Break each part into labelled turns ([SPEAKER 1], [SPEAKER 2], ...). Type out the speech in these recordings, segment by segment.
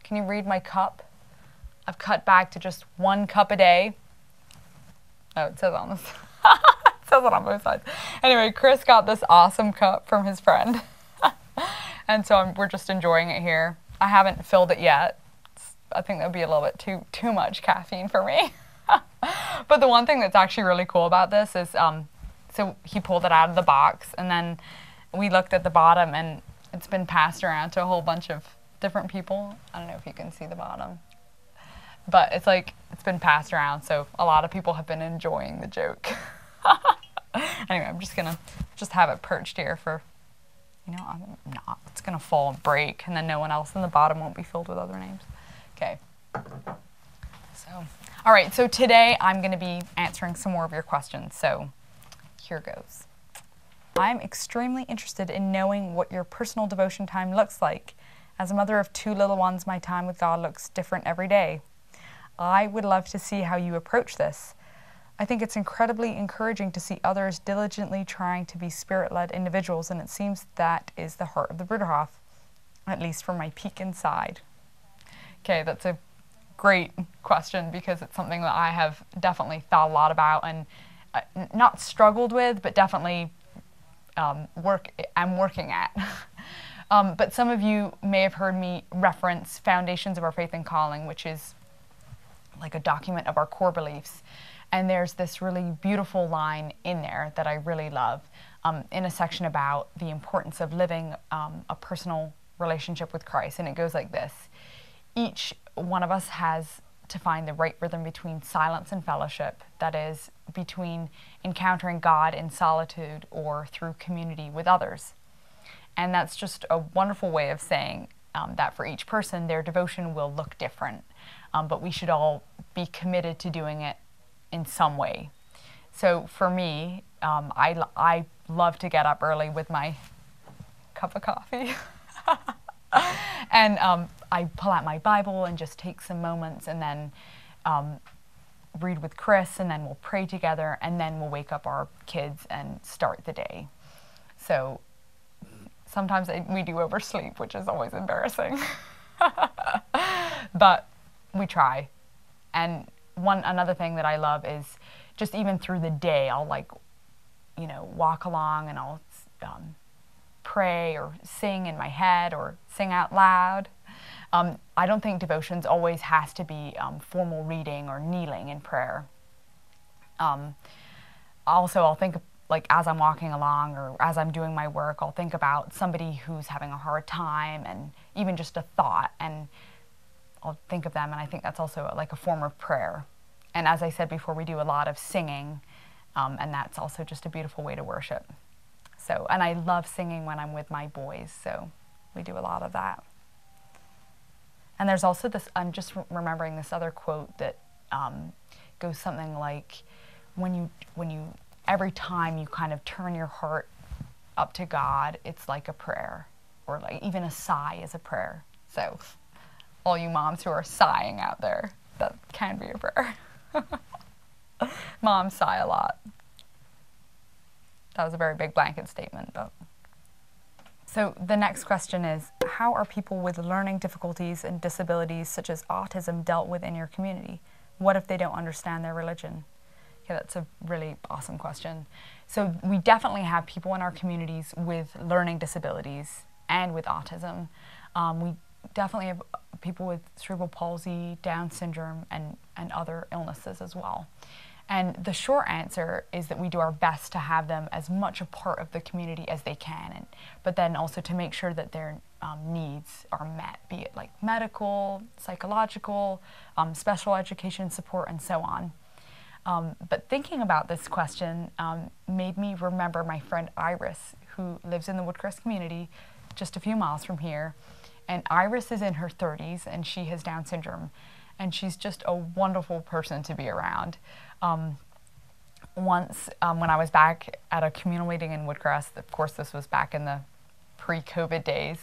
[SPEAKER 1] Can you read my cup? I've cut back to just 1 cup a day. Oh, it says on this. It says it on both sides. Anyway, Chris got this awesome cup from his friend. And so we're just enjoying it here. I haven't filled it yet. I think that would be a little bit too much caffeine for me. But the one thing that's actually really cool about this is, so he pulled it out of the box, and then we looked at the bottom, and it's been passed around to a whole bunch of different people. I don't know if you can see the bottom, but it's like it's been passed around, so a lot of people have been enjoying the joke. Anyway, I'm just gonna have it perched here for, you know, I'm not. It's gonna fall and break, and then no one else in the bottom won't be filled with other names. Okay. So, all right. So today I'm going to be answering some more of your questions. So here goes. I'm extremely interested in knowing what your personal devotion time looks like. As a mother of 2 little ones, my time with God looks different every day. I would love to see how you approach this. I think it's incredibly encouraging to see others diligently trying to be spirit-led individuals, and it seems that is the heart of the Bruderhof, at least from my peek inside. Okay, that's a great question because it's something that I have definitely thought a lot about and not struggled with, but definitely I'm working at. But some of you may have heard me reference Foundations of Our Faith and Calling, which is like a document of our core beliefs. And there's this really beautiful line in there that I really love in a section about the importance of living a personal relationship with Christ. And it goes like this. Each one of us has to find the right rhythm between silence and fellowship, that is, between encountering God in solitude or through community with others. And that's just a wonderful way of saying that for each person, their devotion will look different, but we should all be committed to doing it in some way. So for me, I love to get up early with my cup of coffee. And I pull out my Bible and just take some moments and then read with Chris, and then we'll pray together, and then we'll wake up our kids and start the day. So sometimes we do oversleep, which is always embarrassing. But we try. And another thing that I love is just even through the day, I'll walk along and I'll pray or sing in my head or sing out loud. I don't think devotions always has to be formal reading or kneeling in prayer. Also, I'll think, like, as I'm walking along or as I'm doing my work, I'll think about somebody who's having a hard time and even just a thought, and I'll think of them, and I think that's also like a form of prayer. And as I said before, we do a lot of singing, and that's also just a beautiful way to worship. So, and I love singing when I'm with my boys, so we do a lot of that. And there's also this, I'm just remembering this other quote that goes something like, when you, every time you kind of turn your heart up to God, it's like a prayer, or like even a sigh is a prayer. So all you moms who are sighing out there, that can be a prayer. Moms sigh a lot. That was a very big blanket statement, but. So the next question is, how are people with learning difficulties and disabilities such as autism dealt with in your community? What if they don't understand their religion? Okay, that's a really awesome question. So we definitely have people in our communities with learning disabilities and with autism. We definitely have people with cerebral palsy, Down syndrome, and other illnesses as well. And the short answer is that we do our best to have them as much a part of the community as they can, but then also to make sure that their needs are met, be it like medical, psychological, special education support, and so on. But thinking about this question made me remember my friend Iris, who lives in the Woodcrest community just a few miles from here. And Iris is in her 30s, and she has Down syndrome. And she's just a wonderful person to be around. Once, when I was back at a communal meeting in Woodcrest, of course this was back in the pre-COVID days,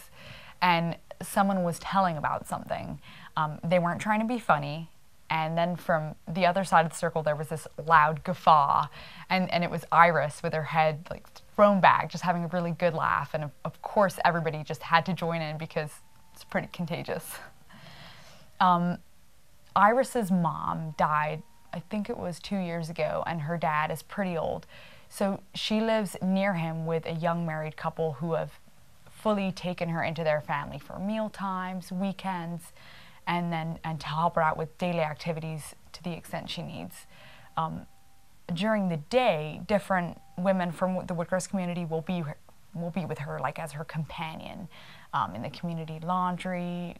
[SPEAKER 1] and someone was telling about something. They weren't trying to be funny, and then from the other side of the circle there was this loud guffaw, and it was Iris with her head like thrown back, just having a really good laugh, and of course everybody just had to join in because it's pretty contagious. Iris's mom died, I think it was 2 years ago, and her dad is pretty old. So she lives near him with a young married couple who have fully taken her into their family for meal times, weekends, and to help her out with daily activities to the extent she needs. During the day, different women from the Woodcrest community will be with her, like as her companion, in the community laundry,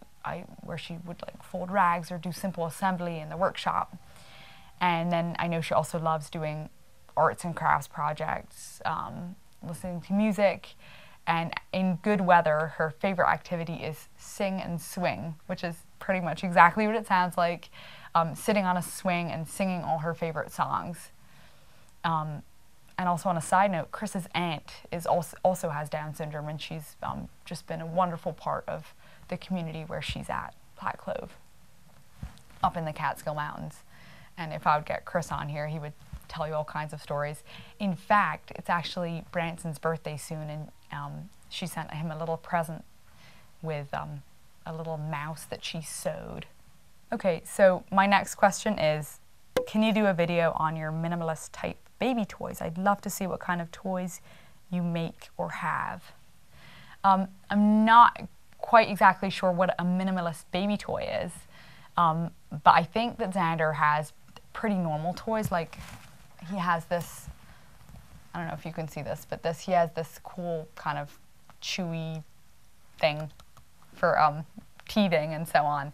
[SPEAKER 1] where she would like fold rags or do simple assembly in the workshop. And then I know she also loves doing arts and crafts projects, listening to music, and in good weather, her favorite activity is sing and swing, which is pretty much exactly what it sounds like, sitting on a swing and singing all her favorite songs. And also on a side note, Chris's aunt is also has Down syndrome, and she's just been a wonderful part of the community where she's at, Black Clove, up in the Catskill Mountains. And if I would get Chris on here, he would tell you all kinds of stories. In fact, it's actually Branson's birthday soon, and she sent him a little present with a little mouse that she sewed. Okay, so my next question is, can you do a video on your minimalist type baby toys? I'd love to see what kind of toys you make or have. I'm not quite exactly sure what a minimalist baby toy is, but I think that Xander has pretty normal toys. Like, he has this, I don't know if you can see this, but he has this cool kind of chewy thing for teething and so on.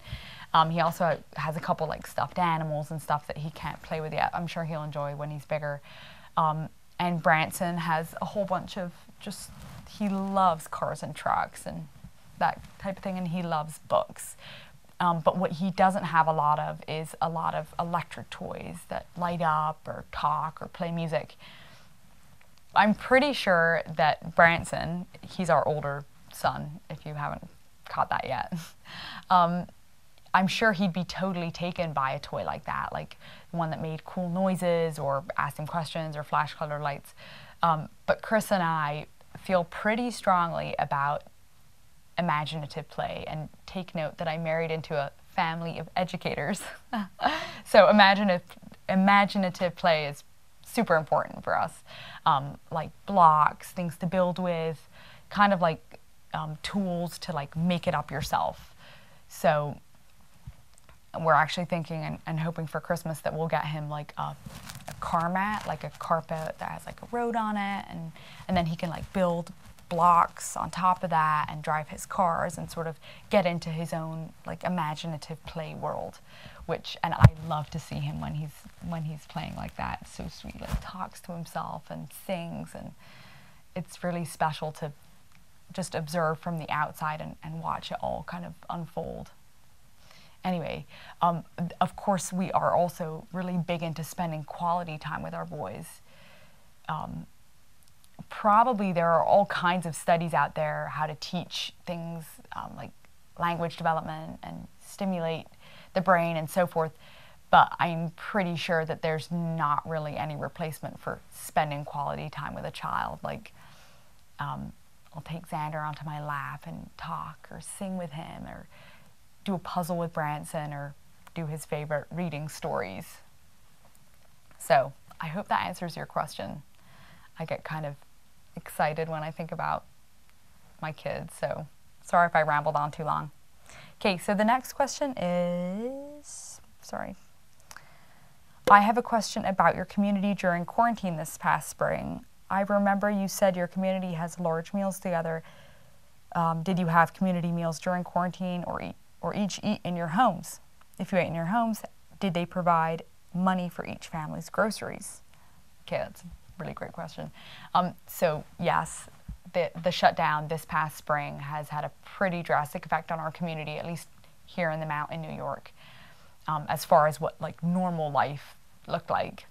[SPEAKER 1] He also has a couple like stuffed animals and stuff that he can't play with yet. I'm sure he'll enjoy when he's bigger. And Branson has a whole bunch of he loves cars and trucks and that type of thing, and he loves books. But what he doesn't have a lot of is a lot of electric toys that light up or talk or play music. I'm pretty sure that Branson, he's our older son, if you haven't caught that yet, I'm sure he'd be totally taken by a toy like that, like one that made cool noises or asked him questions or flash color lights. But Chris and I feel pretty strongly about imaginative play, and take note that I married into a family of educators. So imaginative play is super important for us. Like blocks, things to build with, kind of like tools to like make it up yourself. So we're actually thinking and hoping for Christmas that we'll get him like a car mat, like a carpet that has like a road on it, and then he can like build blocks on top of that and drive his cars and sort of get into his own like imaginative play world, and I love to see him when he's playing like that. It's so sweet, like talks to himself and sings, and it's really special to just observe from the outside and watch it all kind of unfold. Anyway, of course we are also really big into spending quality time with our boys. Probably there are all kinds of studies out there how to teach things like language development and stimulate the brain and so forth, but I'm pretty sure that there's not really any replacement for spending quality time with a child. Like, I'll take Xander onto my lap and talk or sing with him or do a puzzle with Branson or do his favorite reading stories. So I hope that answers your question. I get kind of excited when I think about my kids, so sorry if I rambled on too long. Okay, so the next question is, I have a question about your community during quarantine this past spring. I remember you said your community has large meals together. Did you have community meals during quarantine or each eat in your homes? If you ate in your homes, did they provide money for each family's groceries? Okay, that's a really great question. So yes, the shutdown this past spring has had a pretty drastic effect on our community, at least here in the mountain, New York, as far as what like normal life looked like.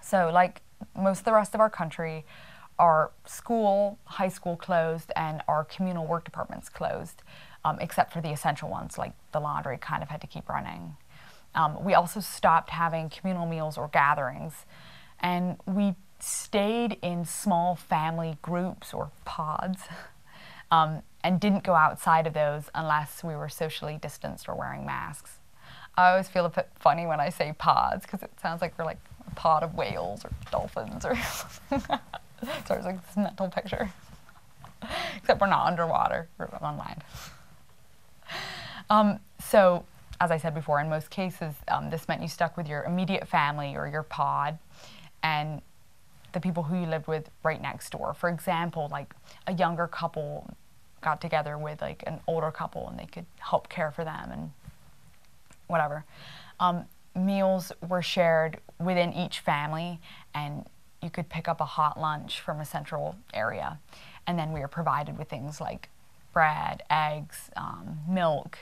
[SPEAKER 1] So like most of the rest of our country, our school, high school closed, and our communal work departments closed, except for the essential ones, like the laundry kind of had to keep running. We also stopped having communal meals or gatherings, and we stayed in small family groups or pods and didn't go outside of those unless we were socially distanced or wearing masks. I always feel a bit funny when I say pods because it sounds like we're like a pod of whales or dolphins or something. So it's like this mental picture. Except we're not underwater, we're on land. So, as I said before, in most cases, this meant you stuck with your immediate family or your pod and the people who you lived with right next door. For example, like a younger couple got together with like an older couple and they could help care for them and whatever. Meals were shared within each family, and you could pick up a hot lunch from a central area. And then we were provided with things like bread, eggs, milk,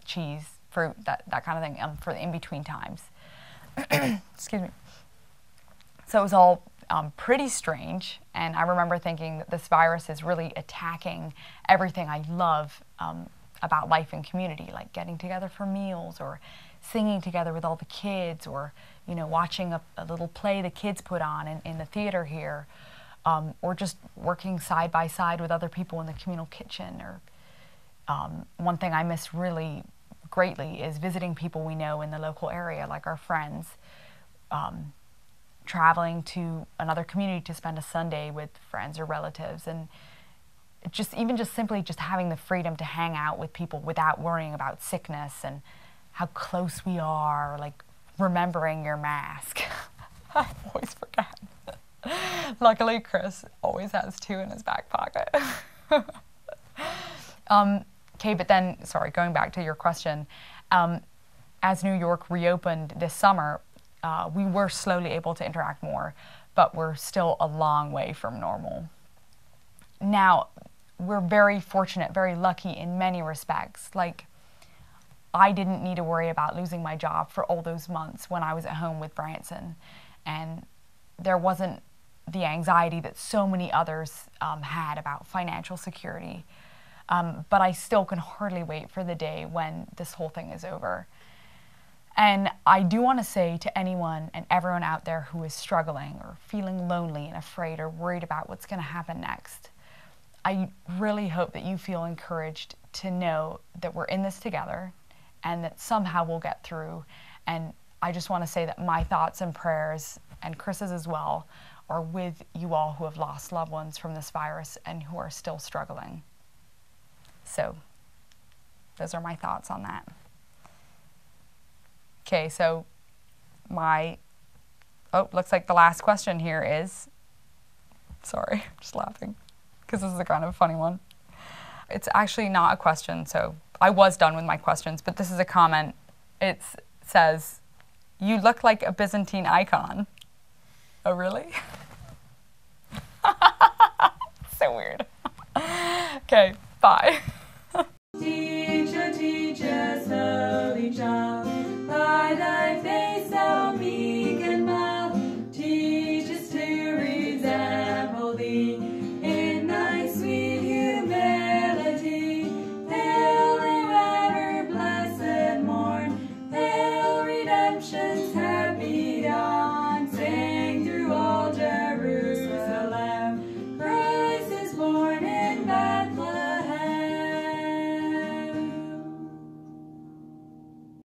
[SPEAKER 1] cheese, fruit, that kind of thing for the in-between times. Excuse me. So it was all pretty strange, and I remember thinking that this virus is really attacking everything I love about life and community, like getting together for meals or singing together with all the kids, or watching a little play the kids put on in the theater here, or just working side by side with other people in the communal kitchen. Or one thing I miss really greatly is visiting people we know in the local area, like our friends, traveling to another community to spend a Sunday with friends or relatives, and even just simply having the freedom to hang out with people without worrying about sickness and how close we are, like remembering your mask. I always forget. Luckily, Chris always has 2 in his back pocket. Okay, but then, sorry, going back to your question, as New York reopened this summer, we were slowly able to interact more, but we're still a long way from normal. Now, we're very fortunate, very lucky in many respects. Like, I didn't need to worry about losing my job for all those months when I was at home with Branson, and there wasn't the anxiety that so many others had about financial security. But I still can hardly wait for the day when this whole thing is over. And I do want to say to anyone and everyone out there who is struggling or feeling lonely and afraid or worried about what's going to happen next, I really hope that you feel encouraged to know that we're in this together and that somehow we'll get through. And I just want to say that my thoughts and prayers, and Chris's as well, are with you all who have lost loved ones from this virus and who are still struggling. So those are my thoughts on that. Okay, so looks like the last question here is, sorry, I'm just laughing because this is a kind of funny one. It's actually not a question, so I was done with my questions, but this is a comment. It says, "You look like a Byzantine icon." Oh, really?